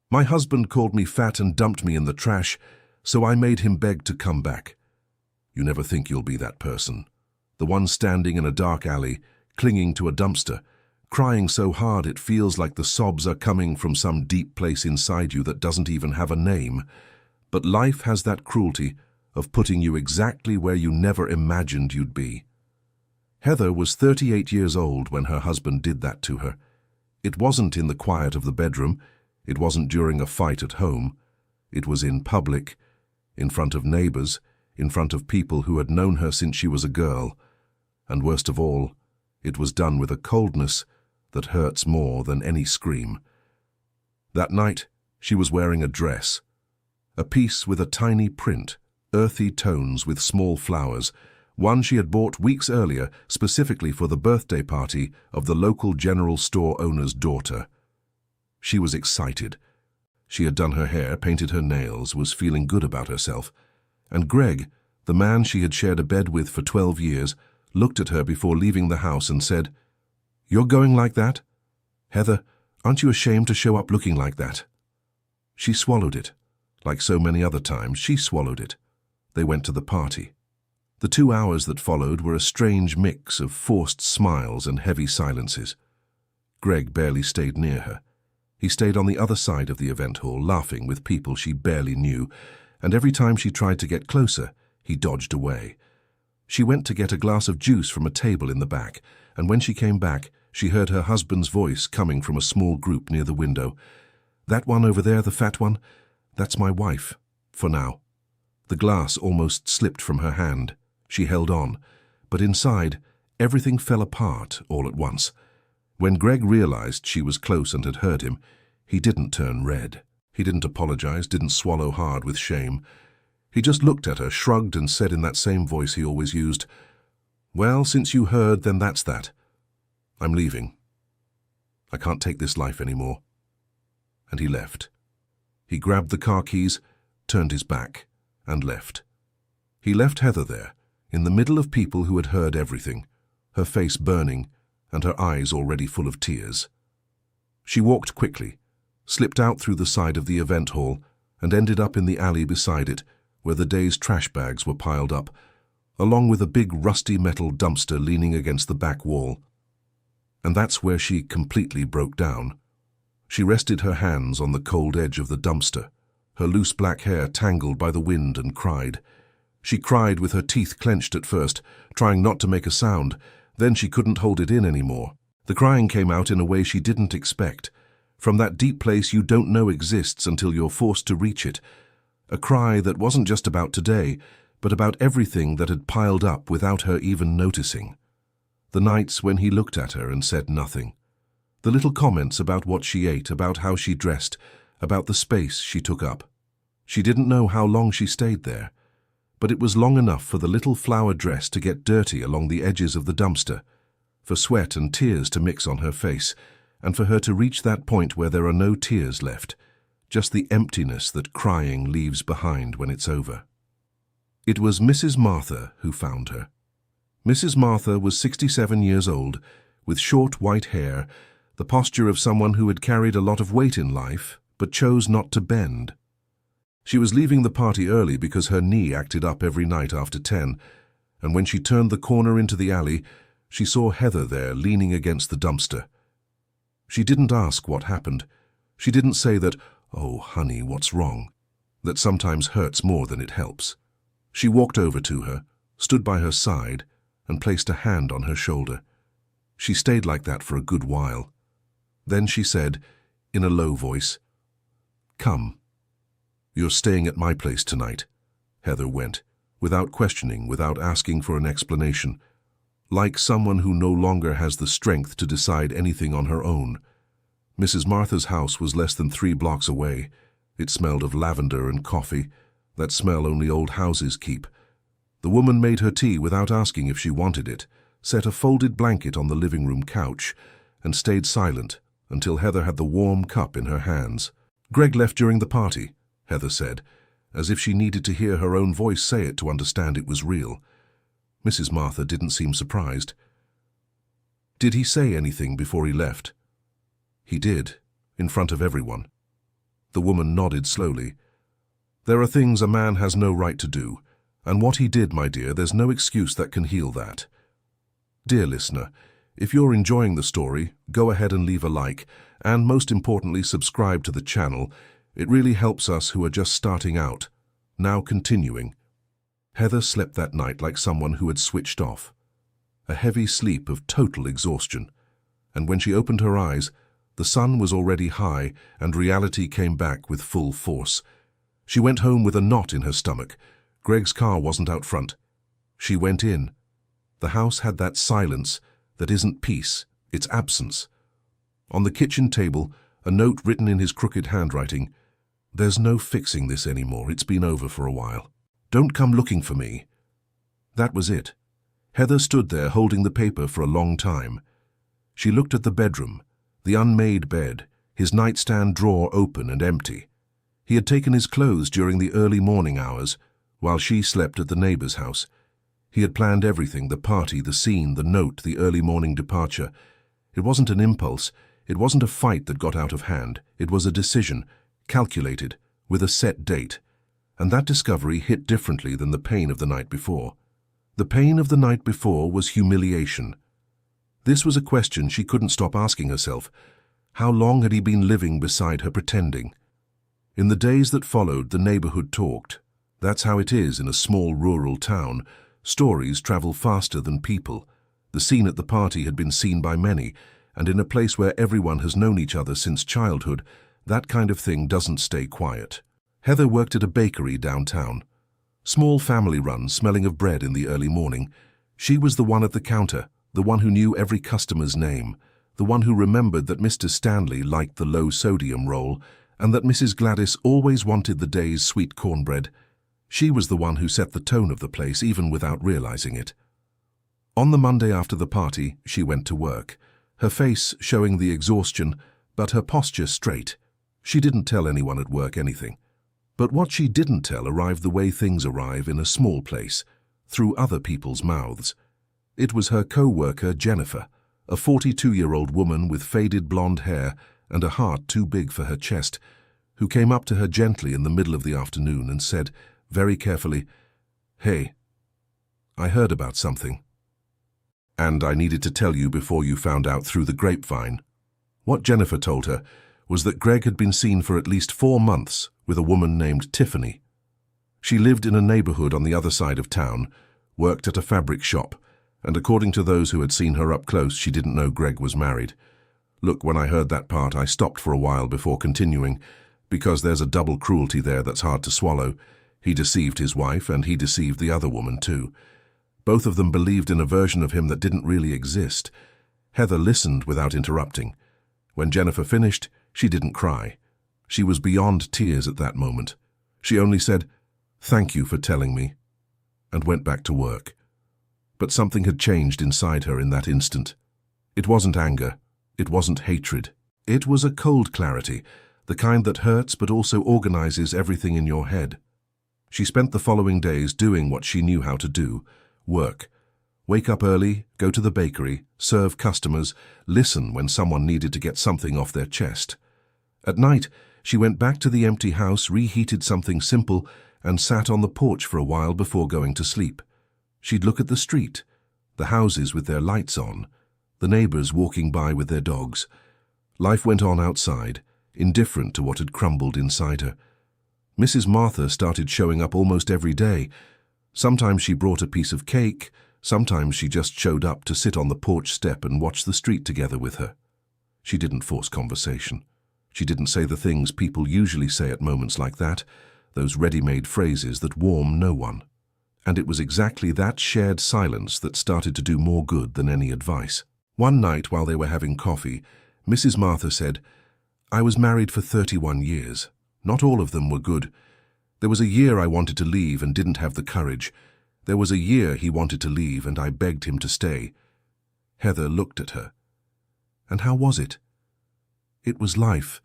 My husband called me fat and dumped me in the trash, so I made him beg to come back. You never think you'll be that person. The one standing in a dark alley, clinging to a dumpster, crying so hard it feels like the sobs are coming from some deep place inside you that doesn't even have a name. But life has that cruelty of putting you exactly where you never imagined you'd be. Heather was 38 years old when her husband did that to her. It wasn't in the quiet of the bedroom. It wasn't during a fight at home. It was in public, in front of neighbors, in front of people who had known her since she was a girl. And worst of all, it was done with a coldness that hurts more than any scream. That night, she was wearing a dress, a piece with a tiny print, earthy tones with small flowers, one she had bought weeks earlier specifically for the birthday party of the local general store owner's daughter. She was excited. She had done her hair, painted her nails, was feeling good about herself. And Greg, the man she had shared a bed with for 12 years, looked at her before leaving the house and said, "You're going like that? Heather, aren't you ashamed to show up looking like that?" She swallowed it. Like so many other times, she swallowed it. They went to the party. The 2 hours that followed were a strange mix of forced smiles and heavy silences. Greg barely stayed near her. He stayed on the other side of the event hall, laughing with people she barely knew, and every time she tried to get closer, he dodged away. She went to get a glass of juice from a table in the back, and when she came back, she heard her husband's voice coming from a small group near the window. "That one over there, the fat one? That's my wife, for now." The glass almost slipped from her hand. She held on, but inside, everything fell apart all at once. When Greg realized she was close and had heard him, he didn't turn red. He didn't apologize, didn't swallow hard with shame. He just looked at her, shrugged, and said in that same voice he always used, "Well, since you heard, then that's that. I'm leaving. I can't take this life anymore." And he left. He grabbed the car keys, turned his back, and left. He left Heather there, in the middle of people who had heard everything, her face burning and her eyes already full of tears. She walked quickly, slipped out through the side of the event hall, and ended up in the alley beside it, where the day's trash bags were piled up, along with a big rusty metal dumpster leaning against the back wall. And that's where she completely broke down. She rested her hands on the cold edge of the dumpster, her loose black hair tangled by the wind, and cried. She cried with her teeth clenched at first, trying not to make a sound. Then she couldn't hold it in anymore. The crying came out in a way she didn't expect, from that deep place you don't know exists until you're forced to reach it. A cry that wasn't just about today, but about everything that had piled up without her even noticing. The nights when he looked at her and said nothing. The little comments about what she ate, about how she dressed, about the space she took up. She didn't know how long she stayed there, but it was long enough for the little flower dress to get dirty along the edges of the dumpster, for sweat and tears to mix on her face, and for her to reach that point where there are no tears left, just the emptiness that crying leaves behind when it's over. It was Mrs. Martha who found her. Mrs. Martha was 67 years old, with short white hair, the posture of someone who had carried a lot of weight in life, but chose not to bend. She was leaving the party early because her knee acted up every night after 10, and when she turned the corner into the alley, she saw Heather there leaning against the dumpster. She didn't ask what happened. She didn't say that, "Oh, honey, what's wrong?" That sometimes hurts more than it helps. She walked over to her, stood by her side, and placed a hand on her shoulder. She stayed like that for a good while. Then she said, in a low voice, "Come. You're staying at my place tonight." Heather went, without questioning, without asking for an explanation, like someone who no longer has the strength to decide anything on her own. Mrs. Martha's house was less than 3 blocks away. It smelled of lavender and coffee, that smell only old houses keep. The woman made her tea without asking if she wanted it, set a folded blanket on the living room couch, and stayed silent until Heather had the warm cup in her hands. "Greg left during the party," Heather said, as if she needed to hear her own voice say it to understand it was real. Mrs. Martha didn't seem surprised. "Did he say anything before he left?" "He did, in front of everyone." The woman nodded slowly. There are things a man has no right to do, and what he did, my dear, there's no excuse that can heal that. Dear listener, if you're enjoying the story, go ahead and leave a like, and most importantly, subscribe to the channel. It really helps us who are just starting out. Now continuing. Heather slept that night like someone who had switched off. A heavy sleep of total exhaustion. And when she opened her eyes, the sun was already high and reality came back with full force. She went home with a knot in her stomach. Greg's car wasn't out front. She went in. The house had that silence that isn't peace, it's absence. On the kitchen table, a note written in his crooked handwriting. There's no fixing this anymore, it's been over for a while. Don't come looking for me. That was it. Heather stood there holding the paper for a long time. She looked at the bedroom, the unmade bed, his nightstand drawer open and empty. He had taken his clothes during the early morning hours, while she slept at the neighbor's house. He had planned everything, the party, the scene, the note, the early morning departure. It wasn't an impulse, it wasn't a fight that got out of hand, it was a decision, calculated, with a set date. And that discovery hit differently than the pain of the night before. The pain of the night before was humiliation. This was a question she couldn't stop asking herself. How long had he been living beside her pretending? In the days that followed, the neighborhood talked. That's how it is in a small rural town. Stories travel faster than people. The scene at the party had been seen by many, and in a place where everyone has known each other since childhood, that kind of thing doesn't stay quiet. Heather worked at a bakery downtown. Small family run, smelling of bread in the early morning. She was the one at the counter, the one who knew every customer's name, the one who remembered that Mr. Stanley liked the low-sodium roll, and that Mrs. Gladys always wanted the day's sweet cornbread. She was the one who set the tone of the place, even without realizing it. On the Monday after the party, she went to work, her face showing the exhaustion, but her posture straight. She didn't tell anyone at work anything. But what she didn't tell arrived the way things arrive in a small place, through other people's mouths. It was her co-worker, Jennifer, a 42-year-old woman with faded blonde hair and a heart too big for her chest, who came up to her gently in the middle of the afternoon and said, very carefully, "Hey, I heard about something. And I needed to tell you before you found out through the grapevine." What Jennifer told her was that Greg had been seen for at least 4 months with a woman named Tiffany. She lived in a neighborhood on the other side of town, worked at a fabric shop, and according to those who had seen her up close, she didn't know Greg was married. Look, when I heard that part, I stopped for a while before continuing, because there's a double cruelty there that's hard to swallow. He deceived his wife, and he deceived the other woman too. Both of them believed in a version of him that didn't really exist. Heather listened without interrupting. When Jennifer finished, she didn't cry. She was beyond tears at that moment. She only said, "Thank you for telling me," and went back to work. But something had changed inside her in that instant. It wasn't anger. It wasn't hatred. It was a cold clarity, the kind that hurts but also organizes everything in your head. She spent the following days doing what she knew how to do, work. Wake up early, go to the bakery, serve customers, listen when someone needed to get something off their chest. At night, she went back to the empty house, reheated something simple, and sat on the porch for a while before going to sleep. She'd look at the street, the houses with their lights on, the neighbors walking by with their dogs. Life went on outside, indifferent to what had crumbled inside her. Mrs. Martha started showing up almost every day. Sometimes she brought a piece of cake, sometimes she just showed up to sit on the porch step and watch the street together with her. She didn't force conversation. She didn't say the things people usually say at moments like that, those ready-made phrases that warm no one. And it was exactly that shared silence that started to do more good than any advice. One night while they were having coffee, Mrs. Martha said, "I was married for 31 years. Not all of them were good. There was a year I wanted to leave and didn't have the courage. There was a year he wanted to leave and I begged him to stay." Heather looked at her. "And how was it?" "It was life,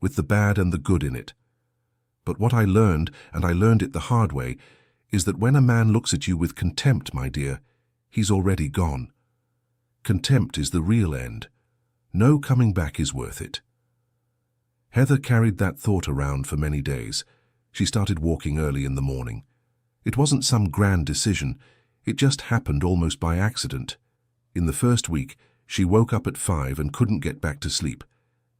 with the bad and the good in it. But what I learned, and I learned it the hard way, is that when a man looks at you with contempt, my dear, he's already gone. Contempt is the real end. No coming back is worth it." Heather carried that thought around for many days. She started walking early in the morning. It wasn't some grand decision. It just happened almost by accident. In the first week, she woke up at 5 and couldn't get back to sleep.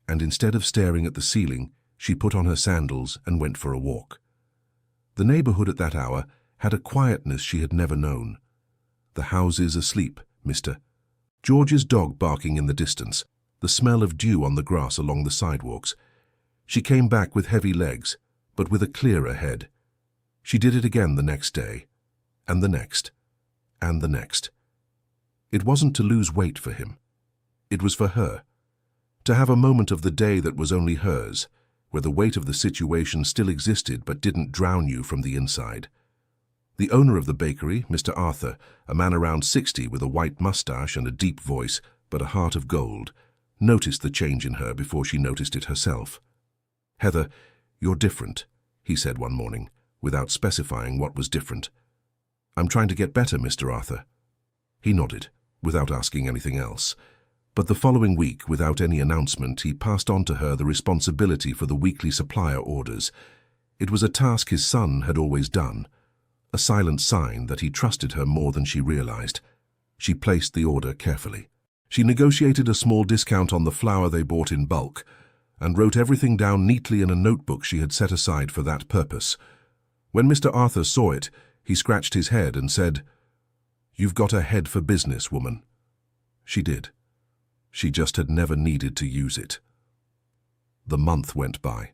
And instead of staring at the ceiling, she put on her sandals and went for a walk. The neighborhood at that hour had a quietness she had never known. The houses asleep, Mr. George's dog barking in the distance, the smell of dew on the grass along the sidewalks. She came back with heavy legs, but with a clearer head. She did it again the next day, and the next, and the next. It wasn't to lose weight for him. It was for her. To have a moment of the day that was only hers, where the weight of the situation still existed but didn't drown you from the inside. The owner of the bakery, Mr. Arthur, a man around 60 with a white mustache and a deep voice, but a heart of gold, noticed the change in her before she noticed it herself. "Heather, you're different," he said one morning, without specifying what was different. "I'm trying to get better, Mr. Arthur." He nodded, without asking anything else. But the following week, without any announcement, he passed on to her the responsibility for the weekly supplier orders. It was a task his son had always done, a silent sign that he trusted her more than she realized. She placed the order carefully. She negotiated a small discount on the flour they bought in bulk, and wrote everything down neatly in a notebook she had set aside for that purpose. When Mr. Arthur saw it, he scratched his head and said, "You've got a head for business, woman." She did. She just had never needed to use it. The month went by.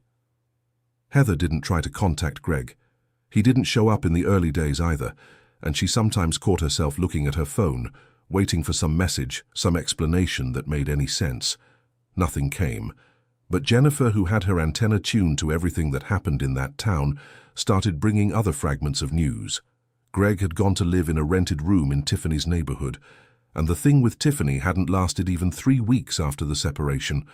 Heather didn't try to contact Greg. He didn't show up in the early days either, and she sometimes caught herself looking at her phone, waiting for some message, some explanation that made any sense. Nothing came. But Jennifer, who had her antenna tuned to everything that happened in that town, started bringing other fragments of news. Greg had gone to live in a rented room in Tiffany's neighborhood, and the thing with Tiffany hadn't lasted even 3 weeks after the separation.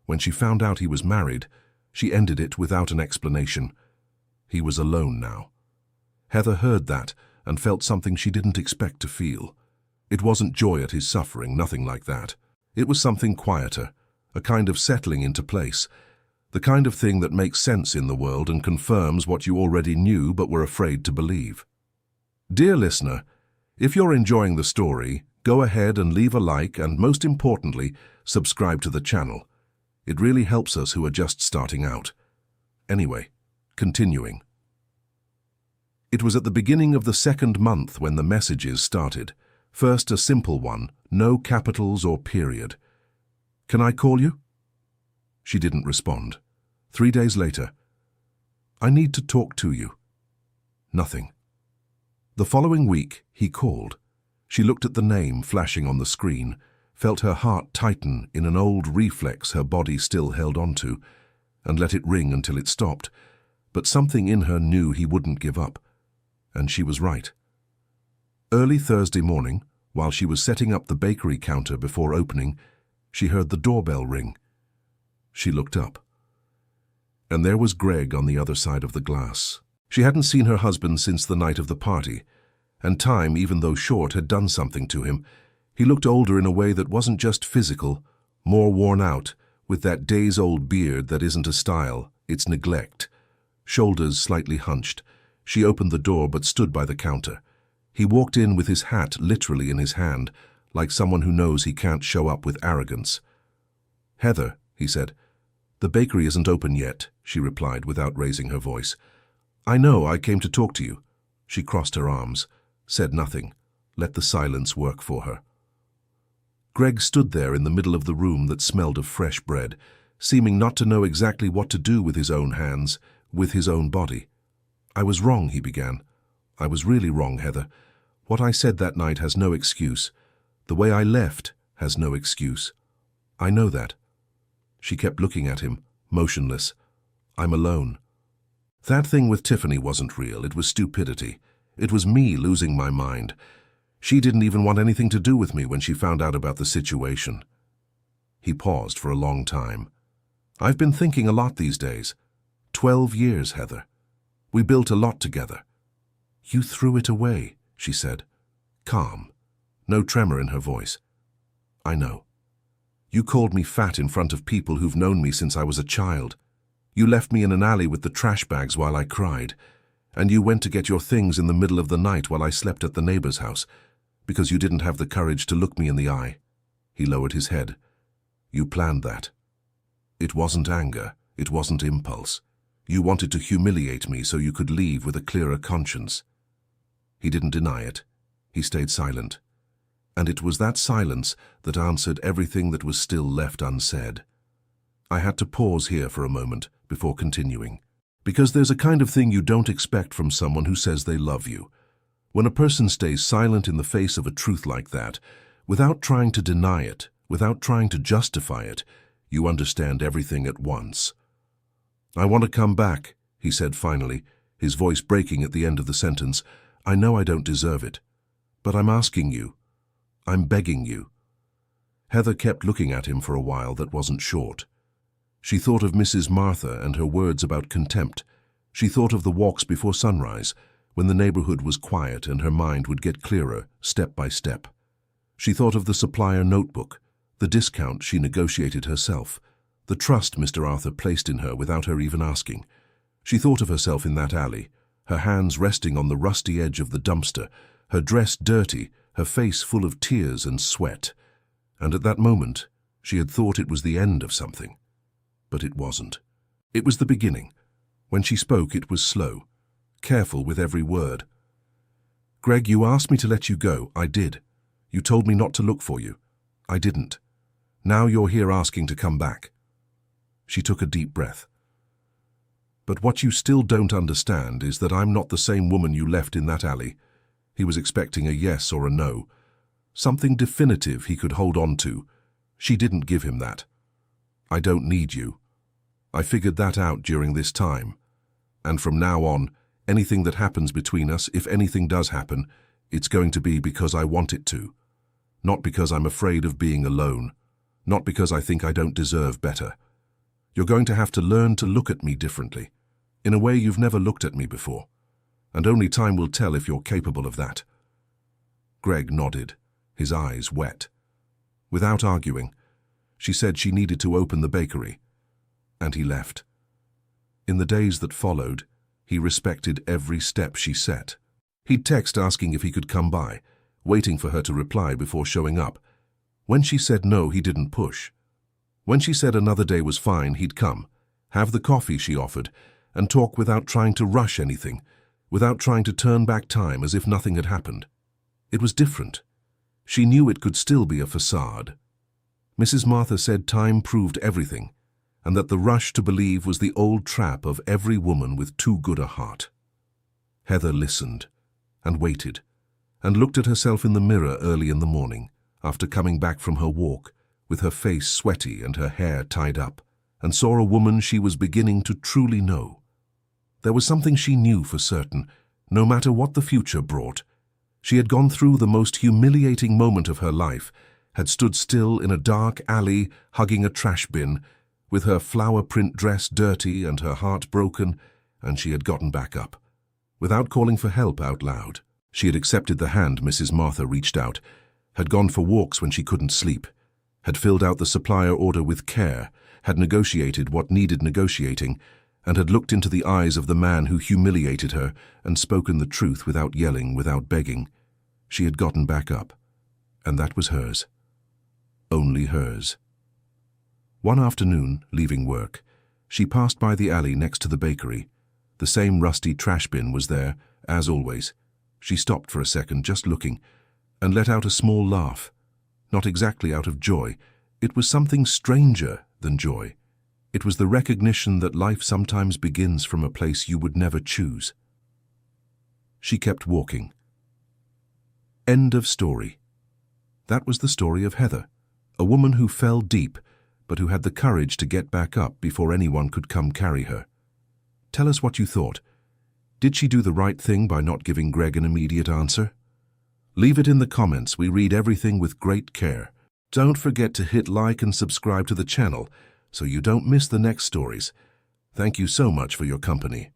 When she found out he was married, she ended it without an explanation. He was alone now. Heather heard that and felt something she didn't expect to feel. It wasn't joy at his suffering, nothing like that. It was something quieter, a kind of settling into place, the kind of thing that makes sense in the world and confirms what you already knew but were afraid to believe. Dear listener, if you're enjoying the story, go ahead and leave a like and, most importantly, subscribe to the channel. It really helps us who are just starting out. Anyway, continuing. It was at the beginning of the second month when the messages started. First, a simple one, no capitals or period. "Can I call you?" She didn't respond. 3 days later, "I need to talk to you." Nothing. The following week, he called. She looked at the name flashing on the screen, felt her heart tighten in an old reflex her body still held onto, and let it ring until it stopped. But something in her knew he wouldn't give up, and she was right. Early Thursday morning, while she was setting up the bakery counter before opening, she heard the doorbell ring. She looked up. And there was Greg on the other side of the glass. She hadn't seen her husband since the night of the party, and time, even though short, had done something to him. He looked older in a way that wasn't just physical, more worn out, with that days-old beard that isn't a style, it's neglect. Shoulders slightly hunched. She opened the door but stood by the counter. He walked in with his hat literally in his hand, like someone who knows he can't show up with arrogance. "Heather," he said. "The bakery isn't open yet," she replied without raising her voice. "I know, I came to talk to you." She crossed her arms, said nothing, let the silence work for her. Greg stood there in the middle of the room that smelled of fresh bread, seeming not to know exactly what to do with his own hands, with his own body. "I was wrong," he began. "I was really wrong, Heather. What I said that night has no excuse. The way I left has no excuse. I know that." She kept looking at him, motionless. "I'm alone. That thing with Tiffany wasn't real. It was stupidity. It was me losing my mind. She didn't even want anything to do with me when she found out about the situation." He paused for a long time. "I've been thinking a lot these days. 12 years, Heather. We built a lot together." "You threw it away," she said, calm, no tremor in her voice. "I know. You called me fat in front of people who've known me since I was a child." You left me in an alley with the trash bags while I cried, and you went to get your things in the middle of the night while I slept at the neighbor's house, because you didn't have the courage to look me in the eye." He lowered his head. "You planned that. It wasn't anger, it wasn't impulse. You wanted to humiliate me so you could leave with a clearer conscience." He didn't deny it. He stayed silent. And it was that silence that answered everything that was still left unsaid. I had to pause here for a moment before continuing. Because there's a kind of thing you don't expect from someone who says they love you. When a person stays silent in the face of a truth like that, without trying to deny it, without trying to justify it, you understand everything at once. "I want to come back," he said finally, his voice breaking at the end of the sentence. "I know I don't deserve it, but I'm asking you. I'm begging you." Heather kept looking at him for a while that wasn't short. She thought of Mrs. Martha and her words about contempt. She thought of the walks before sunrise, when the neighborhood was quiet and her mind would get clearer step by step. She thought of the supplier notebook, the discount she negotiated herself, the trust Mr. Arthur placed in her without her even asking. She thought of herself in that alley, her hands resting on the rusty edge of the dumpster, her dress dirty, her face full of tears and sweat. And at that moment, she had thought it was the end of something. But it wasn't. It was the beginning. When she spoke, it was slow, careful with every word. "Greg, you asked me to let you go. I did. You told me not to look for you. I didn't. Now you're here asking to come back." She took a deep breath. "But what you still don't understand is that I'm not the same woman you left in that alley." He was expecting a yes or a no, something definitive he could hold on to. She didn't give him that. "I don't need you. I figured that out during this time. And from now on, anything that happens between us, if anything does happen, it's going to be because I want it to. Not because I'm afraid of being alone. Not because I think I don't deserve better. You're going to have to learn to look at me differently, in a way you've never looked at me before. And only time will tell if you're capable of that." Greg nodded, his eyes wet. Without arguing, she said she needed to open the bakery, and he left. In the days that followed, he respected every step she set. He'd text asking if he could come by, waiting for her to reply before showing up. When she said no, he didn't push. When she said another day was fine, he'd come, have the coffee she offered, and talk without trying to rush anything, without trying to turn back time as if nothing had happened. It was different. She knew it could still be a facade. Mrs. Martha said time proved everything, and that the rush to believe was the old trap of every woman with too good a heart. Heather listened, and waited, and looked at herself in the mirror early in the morning, after coming back from her walk, with her face sweaty and her hair tied up, and saw a woman she was beginning to truly know. There was something she knew for certain, no matter what the future brought. She had gone through the most humiliating moment of her life, had stood still in a dark alley hugging a trash bin, with her flower print dress dirty and her heart broken, and she had gotten back up. Without calling for help out loud, she had accepted the hand Mrs. Martha reached out, had gone for walks when she couldn't sleep, had filled out the supplier order with care, had negotiated what needed negotiating, and had looked into the eyes of the man who humiliated her and spoken the truth without yelling, without begging. She had gotten back up, and that was hers. Only hers. One afternoon, leaving work, she passed by the alley next to the bakery. The same rusty trash bin was there, as always. She stopped for a second, just looking, and let out a small laugh. Not exactly out of joy. It was something stranger than joy. It was the recognition that life sometimes begins from a place you would never choose. She kept walking. End of story. That was the story of Heather, a woman who fell deep, but who had the courage to get back up before anyone could come carry her. Tell us what you thought. Did she do the right thing by not giving Greg an immediate answer? Leave it in the comments. We read everything with great care. Don't forget to hit like and subscribe to the channel so you don't miss the next stories. Thank you so much for your company.